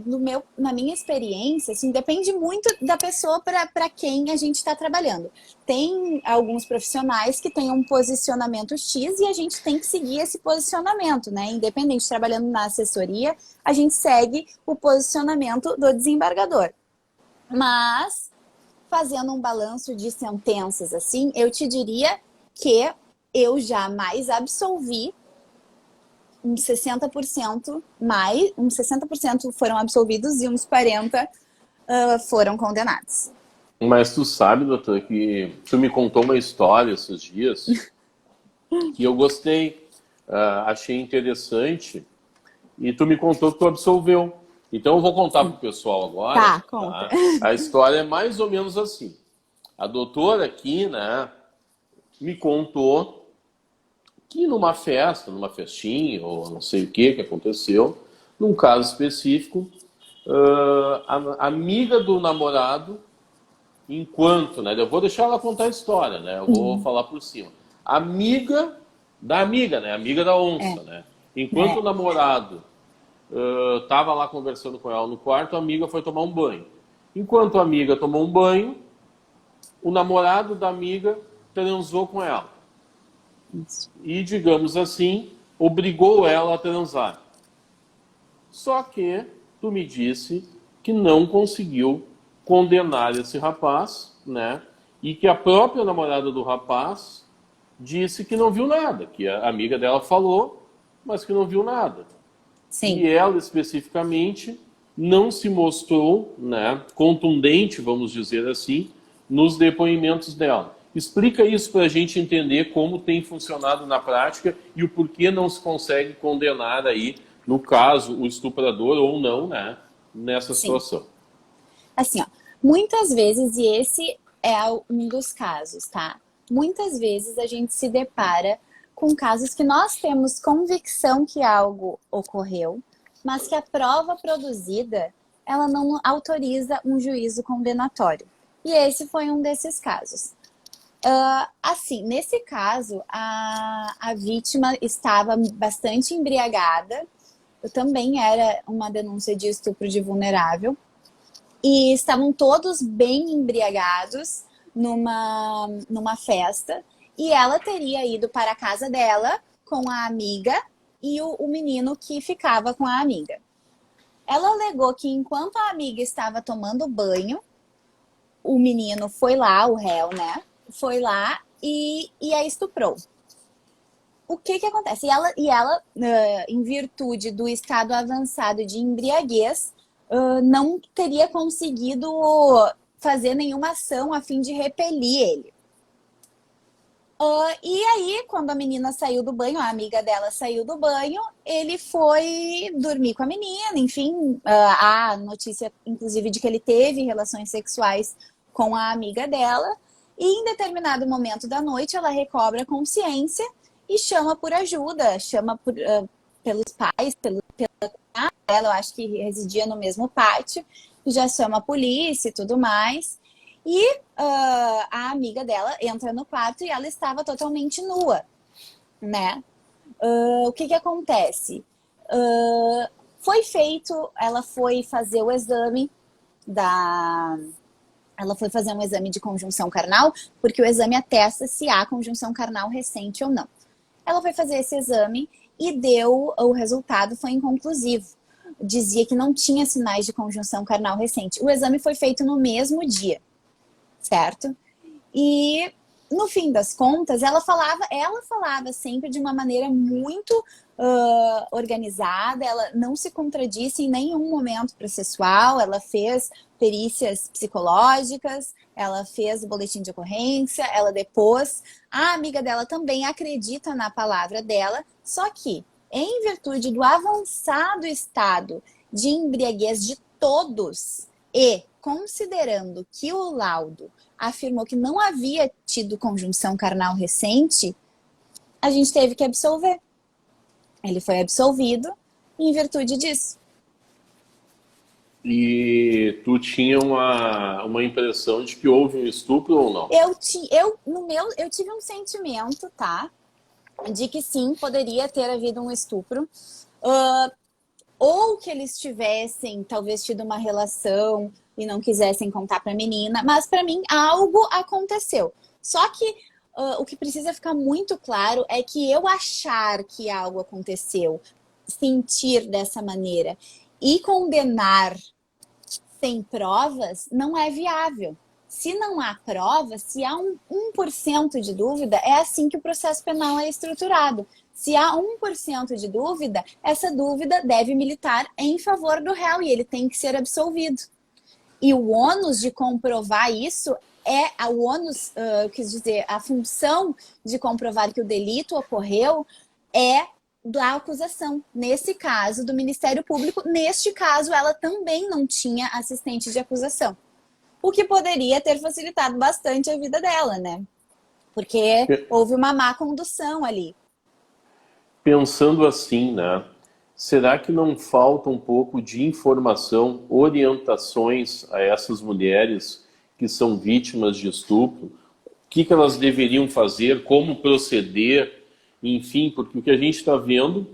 na minha experiência, assim, depende muito da pessoa para quem a gente está trabalhando. Tem alguns profissionais que têm um posicionamento X e a gente tem que seguir esse posicionamento, né? Independente, trabalhando na assessoria, a gente segue o posicionamento do desembargador. Mas, fazendo um balanço de sentenças, assim, eu te diria que eu jamais absolvi uns 60% mais, uns 60% foram absolvidos e uns 40% foram condenados. Mas tu sabe, doutor, que tu me contou uma história esses dias que eu gostei, achei interessante, e tu me contou que tu absolveu. Então eu vou contar pro pessoal agora, Tá, conta. tá? A história é mais ou menos assim. A doutora aqui, né, me contou que numa festa, numa festinha, ou não sei o que aconteceu, num caso específico, a amiga do namorado, enquanto, né, eu vou deixar ela contar a história, né, eu vou falar por cima. Amiga da amiga, né, amiga da onça, né, enquanto o namorado estava lá conversando com ela no quarto, a amiga foi tomar um banho. Enquanto a amiga tomou um banho, o namorado da amiga transou com ela. E, digamos assim, obrigou ela a transar. Só que tu me disse que não conseguiu condenar esse rapaz, né? E que a própria namorada do rapaz disse que não viu nada, que a amiga dela falou, mas que não viu nada. Sim. E ela especificamente não se mostrou, né, contundente, vamos dizer assim, nos depoimentos dela. Explica isso para a gente entender como tem funcionado na prática e o porquê não se consegue condenar aí, no caso, o estuprador ou não, né, nessa Sim. situação. Assim, ó, muitas vezes, e esse é um dos casos, tá? Muitas vezes a gente se depara com casos que nós temos convicção que algo ocorreu, mas que a prova produzida, ela não autoriza um juízo condenatório. E esse foi um desses casos. Assim, nesse caso, a vítima estava bastante embriagada. Eu também era uma denúncia de estupro de vulnerável. E estavam todos bem embriagados numa festa. E ela teria ido para a casa dela com a amiga e o menino que ficava com a amiga. Ela alegou que enquanto a amiga estava tomando banho, o menino foi lá, o réu, né? Foi lá e a estuprou. O que acontece? E ela, em virtude do estado avançado de embriaguez, não teria conseguido fazer nenhuma ação a fim de repelir ele. E aí, quando a menina saiu do banho, a amiga dela saiu do banho, ele foi dormir com a menina, enfim, há notícia, inclusive, de que ele teve relações sexuais com a amiga dela, e em determinado momento da noite ela recobra a consciência e chama por ajuda, chama pelos pais, pela cunhada dela, eu acho que residia no mesmo pátio, e já chama a polícia e tudo mais. E a amiga dela entra no quarto e ela estava totalmente nua, né? O que acontece? Foi feito, ela foi fazer o exame ela foi fazer um exame de conjunção carnal, porque o exame atesta se há conjunção carnal recente ou não. Ela foi fazer esse exame e o resultado foi inconclusivo. Dizia que não tinha sinais de conjunção carnal recente. O exame foi feito no mesmo dia, certo? E no fim das contas, ela falava sempre de uma maneira muito organizada, ela não se contradisse em nenhum momento processual, ela fez perícias psicológicas, ela fez o boletim de ocorrência, ela depôs. A amiga dela também acredita na palavra dela, só que, em virtude do avançado estado de embriaguez de todos e considerando que o laudo afirmou que não havia tido conjunção carnal recente, a gente teve que absolver. Ele foi absolvido em virtude disso. E tu tinha uma impressão de que houve um estupro ou não? Eu tive um sentimento, tá? De que sim, poderia ter havido um estupro. Ou que eles tivessem, talvez, tido uma relação e não quisessem contar para a menina. Mas, para mim, algo aconteceu. Só que o que precisa ficar muito claro é que eu achar que algo aconteceu, sentir dessa maneira e condenar sem provas, não é viável, Se não há prova, se há 1% de dúvida, é assim que o processo penal é estruturado. Se há 1% de dúvida, essa dúvida deve militar em favor do réu e ele tem que ser absolvido. E o ônus de comprovar isso o ônus, quis dizer, a função de comprovar que o delito ocorreu é da acusação. Nesse caso, do Ministério Público, neste caso, ela também não tinha assistente de acusação. O que poderia ter facilitado bastante a vida dela, né? Porque houve uma má condução ali. Pensando assim, né? Será que não falta um pouco de informação, orientações a essas mulheres que são vítimas de estupro? O que elas deveriam fazer, como proceder, enfim, porque o que a gente está vendo,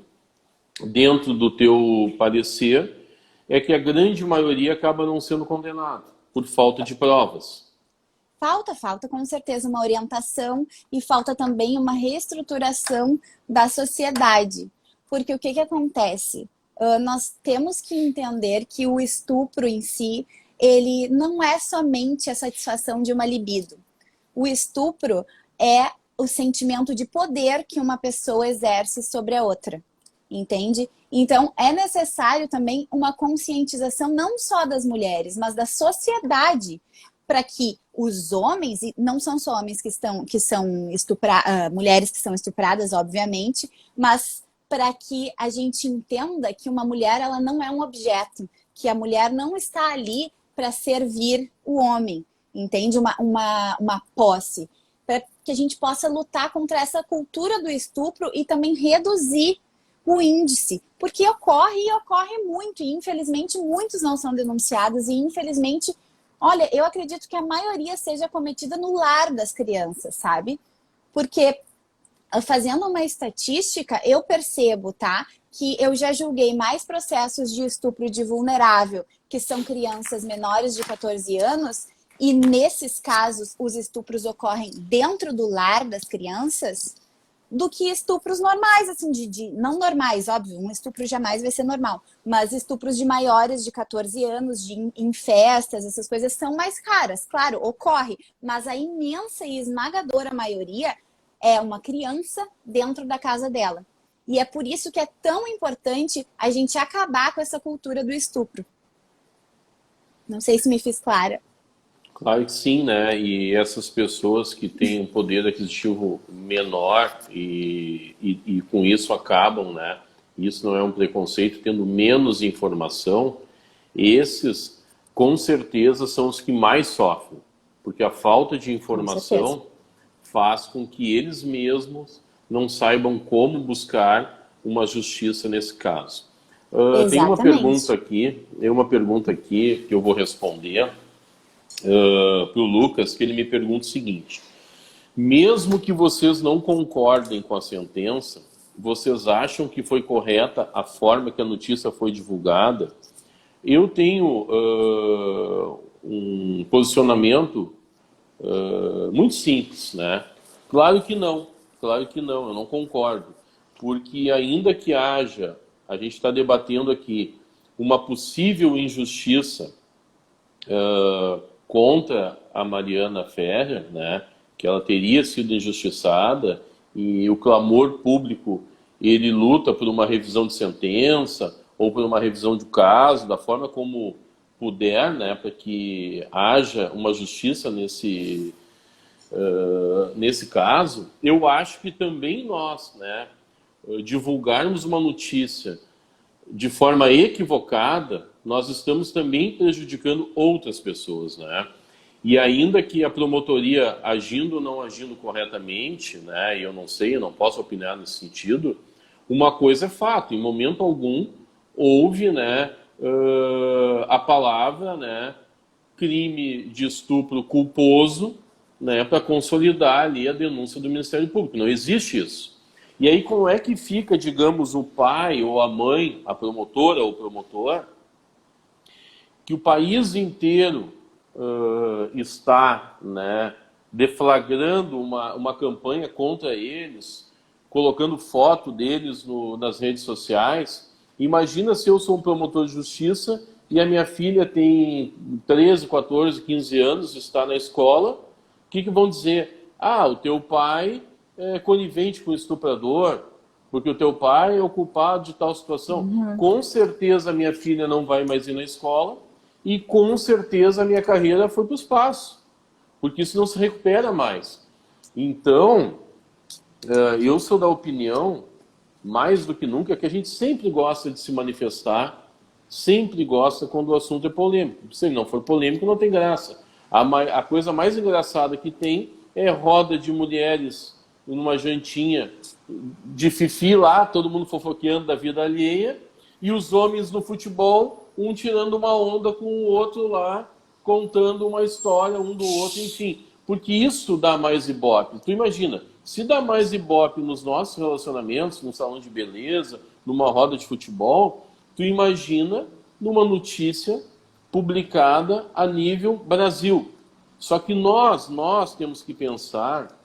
dentro do teu parecer, é que a grande maioria acaba não sendo condenada por falta de provas. Falta com certeza uma orientação e falta também uma reestruturação da sociedade. Porque o que acontece? Nós temos que entender que o estupro em si, ele não é somente a satisfação de uma libido. O estupro é o sentimento de poder que uma pessoa exerce sobre a outra, entende? Então, é necessário também uma conscientização não só das mulheres, mas da sociedade, para que os homens, e não são só homens que são estuprados, mulheres que são estupradas, obviamente, mas para que a gente entenda que uma mulher ela não é um objeto, que a mulher não está ali para servir o homem, entende? Uma posse, para que a gente possa lutar contra essa cultura do estupro e também reduzir o índice, porque ocorre e ocorre muito, e infelizmente muitos não são denunciados, e infelizmente, olha, eu acredito que a maioria seja cometida no lar das crianças, sabe? Porque fazendo uma estatística, eu percebo, tá? Que eu já julguei mais processos de estupro de vulnerável, que são crianças menores de 14 anos, e nesses casos os estupros ocorrem dentro do lar das crianças, do que estupros normais, assim, não normais, óbvio, um estupro jamais vai ser normal, mas estupros de maiores de 14 anos, em festas, essas coisas são mais caras, claro, ocorre, mas a imensa e esmagadora maioria é uma criança dentro da casa dela. E é por isso que é tão importante a gente acabar com essa cultura do estupro. Não sei se me fiz clara. Claro que sim, né? E essas pessoas que têm um poder aquisitivo menor e com isso acabam, né? Isso não é um preconceito, tendo menos informação, esses com certeza são os que mais sofrem, porque a falta de informação faz com que eles mesmos não saibam como buscar uma justiça nesse caso. Tem uma pergunta aqui que eu vou responder para o Lucas, que ele me pergunta o seguinte: mesmo que vocês não concordem com a sentença, vocês acham que foi correta a forma que a notícia foi divulgada? Eu tenho um posicionamento muito simples, né? Claro que não, eu não concordo, porque ainda que haja, a gente está debatendo aqui, uma possível injustiça contra a Mariana Ferrer, né, que ela teria sido injustiçada, e o clamor público, ele luta por uma revisão de sentença, ou por uma revisão do caso, da forma como puder, né, para que haja uma justiça nesse caso. Eu acho que também nós, né, divulgarmos uma notícia de forma equivocada, nós estamos também prejudicando outras pessoas, né? E ainda que a promotoria agindo ou não agindo corretamente, né, eu não sei, eu não posso opinar nesse sentido, uma coisa é fato: em momento algum houve, né, a palavra, né, crime de estupro culposo, né, para consolidar ali a denúncia do Ministério Público. Não existe isso. E aí como é que fica, digamos, o pai ou a mãe, a promotora ou o promotor, que o país inteiro está, né, deflagrando uma campanha contra eles, colocando foto deles nas redes sociais? Imagina se eu sou um promotor de justiça e a minha filha tem 13, 14, 15 anos, está na escola, o que vão dizer? Ah, o teu pai é conivente com o estuprador, porque o teu pai é o culpado de tal situação. Com certeza a minha filha não vai mais ir na escola e com certeza a minha carreira foi para o espaço, porque isso não se recupera mais. Então, eu sou da opinião, mais do que nunca, que a gente sempre gosta de se manifestar, sempre gosta quando o assunto é polêmico. Se não for polêmico, não tem graça. A coisa mais engraçada que tem é roda de mulheres numa jantinha de fifi lá, todo mundo fofoqueando da vida alheia, e os homens no futebol, um tirando uma onda com o outro lá, contando uma história um do outro, enfim. Porque isso dá mais ibope. Tu imagina, se dá mais ibope nos nossos relacionamentos, num salão de beleza, numa roda de futebol, tu imagina numa notícia publicada a nível Brasil. Só que nós temos que pensar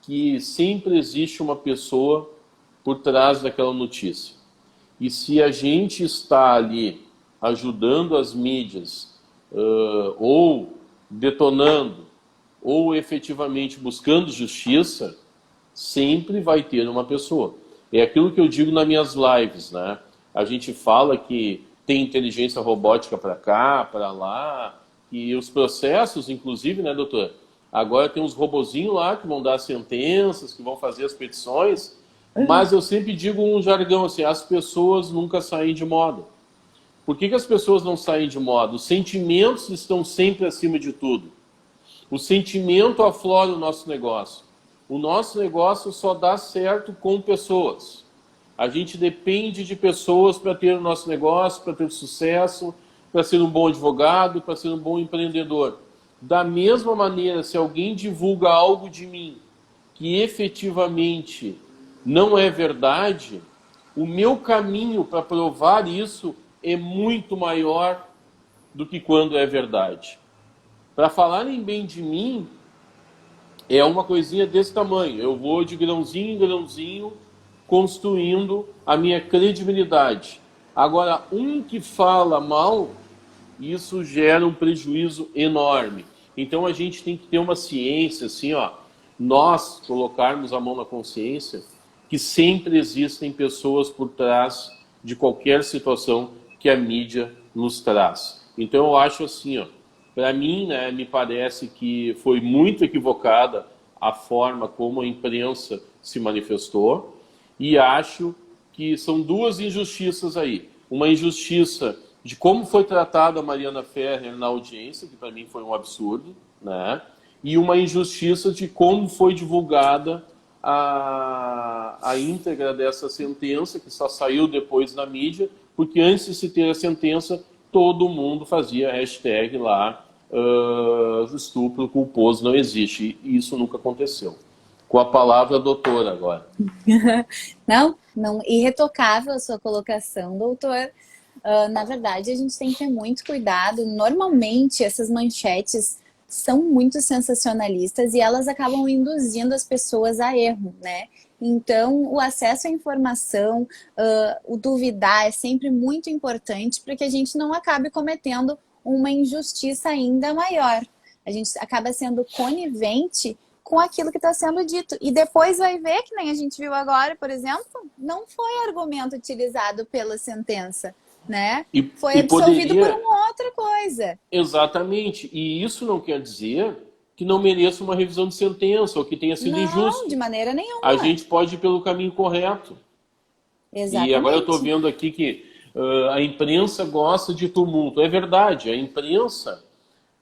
que sempre existe uma pessoa por trás daquela notícia. E se a gente está ali ajudando as mídias, ou detonando, ou efetivamente buscando justiça, sempre vai ter uma pessoa. É aquilo que eu digo nas minhas lives, né? A gente fala que tem inteligência robótica para cá, para lá, e os processos, inclusive, né, doutor? Agora tem uns robozinhos lá que vão dar sentenças, que vão fazer as petições, mas eu sempre digo um jargão assim, as pessoas nunca saem de moda. Por que as pessoas não saem de moda? Os sentimentos estão sempre acima de tudo. O sentimento aflora o nosso negócio. O nosso negócio só dá certo com pessoas. A gente depende de pessoas para ter o nosso negócio, para ter sucesso, para ser um bom advogado, para ser um bom empreendedor. Da mesma maneira, se alguém divulga algo de mim que efetivamente não é verdade, o meu caminho para provar isso é muito maior do que quando é verdade. Para falarem bem de mim, é uma coisinha desse tamanho. Eu vou de grãozinho em grãozinho construindo a minha credibilidade. Agora, um que fala mal, isso gera um prejuízo enorme. Então a gente tem que ter uma ciência, assim, ó, nós colocarmos a mão na consciência que sempre existem pessoas por trás de qualquer situação que a mídia nos traz. Então eu acho assim, ó, para mim, né, me parece que foi muito equivocada a forma como a imprensa se manifestou e acho que são duas injustiças aí. Uma injustiça de como foi tratada a Mariana Ferrer na audiência, que para mim foi um absurdo, né? E uma injustiça de como foi divulgada a íntegra dessa sentença, que só saiu depois na mídia, porque antes de se ter a sentença, todo mundo fazia hashtag lá, estupro culposo não existe, e isso nunca aconteceu. Com a palavra doutora agora. Não, irretocável a sua colocação, doutor. Na verdade, a gente tem que ter muito cuidado. Normalmente, essas manchetes são muito sensacionalistas e elas acabam induzindo as pessoas a erro, né? Então, o acesso à informação, o duvidar é sempre muito importante para que a gente não acabe cometendo uma injustiça ainda maior. A gente acaba sendo conivente com aquilo que está sendo dito. E depois vai ver, que nem a gente viu agora, por exemplo, não foi argumento utilizado pela sentença, né? Foi absolvido por uma outra coisa. Exatamente. E isso não quer dizer que não mereça uma revisão de sentença ou que tenha sido injusto. Não, de maneira nenhuma. A gente pode ir pelo caminho correto. Exatamente. E agora eu estou vendo aqui que a imprensa gosta de tumulto. É verdade, a imprensa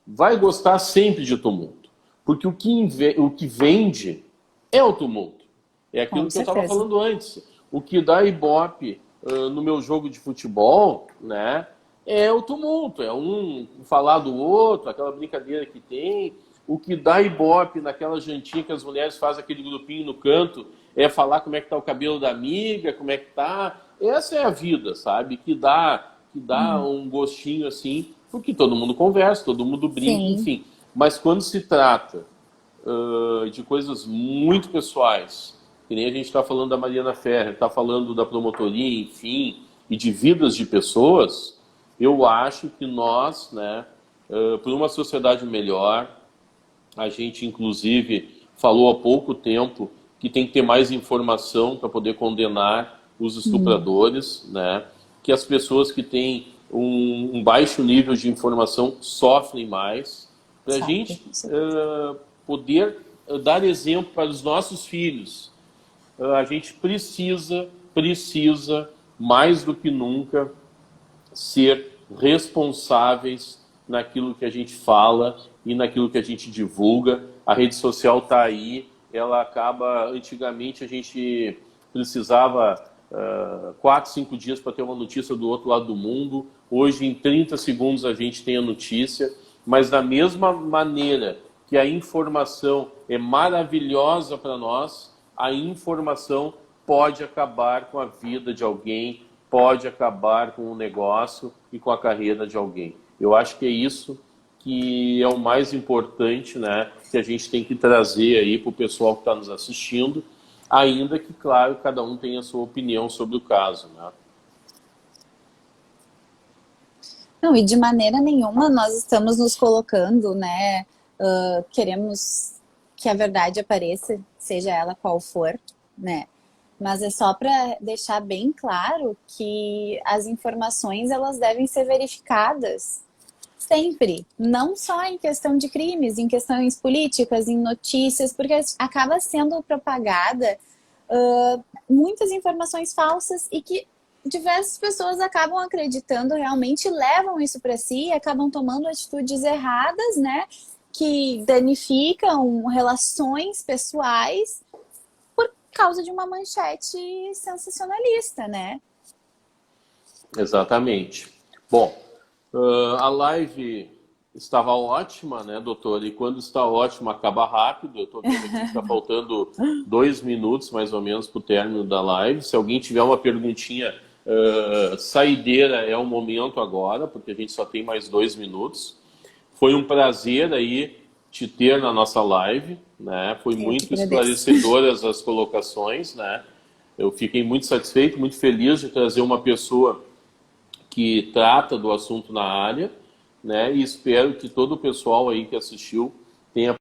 vai gostar sempre de tumulto. Porque o que vende é o tumulto. É aquilo que eu estava falando antes. O que dá ibope no meu jogo de futebol, né, é o tumulto. É um falar do outro, aquela brincadeira que tem. O que dá ibope naquela jantinha que as mulheres fazem aquele grupinho no canto é falar como é que tá o cabelo da amiga, como é que tá. Essa é a vida, sabe? Que dá um gostinho assim, porque todo mundo conversa, todo mundo brinca, sim, enfim. Mas quando se trata de coisas muito pessoais, que nem a gente está falando da Mariana Ferrer, está falando da promotoria, enfim, e de vidas de pessoas, Eu acho que nós, né, por uma sociedade melhor, a gente inclusive falou há pouco tempo que tem que ter mais informação para poder condenar os estupradores, né, que as pessoas que têm um baixo nível de informação sofrem mais, para a gente poder dar exemplo para os nossos filhos. A gente precisa mais do que nunca ser responsáveis naquilo que a gente fala e naquilo que a gente divulga. A rede social está aí, ela acaba, antigamente a gente precisava 4, 5 dias para ter uma notícia do outro lado do mundo. Hoje, em 30 segundos, a gente tem a notícia, mas da mesma maneira que a informação é maravilhosa para nós, a informação pode acabar com a vida de alguém, pode acabar com o negócio e com a carreira de alguém. Eu acho que é isso que é o mais importante, né, que a gente tem que trazer aí para o pessoal que está nos assistindo, ainda que, claro, cada um tenha a sua opinião sobre o caso, né? Não, e de maneira nenhuma nós estamos nos colocando, né, queremos que a verdade apareça, seja ela qual for, né? Mas é só para deixar bem claro que as informações elas devem ser verificadas sempre, não só em questão de crimes, em questões políticas, em notícias, porque acaba sendo propagada muitas informações falsas e que diversas pessoas acabam acreditando realmente, levam isso para si e acabam tomando atitudes erradas, né, que danificam relações pessoais por causa de uma manchete sensacionalista, né? Exatamente. Bom, a live estava ótima, né, doutor? E quando está ótima, acaba rápido. Eu estou vendo aqui que está faltando 2 minutos, mais ou menos, para o término da live. Se alguém tiver uma perguntinha saideira, é o momento agora, porque a gente só tem mais 2 minutos. Foi um prazer aí te ter na nossa live, né? Foi muito esclarecedoras as colocações, né? Eu fiquei muito satisfeito, muito feliz de trazer uma pessoa que trata do assunto na área, né? E espero que todo o pessoal aí que assistiu tenha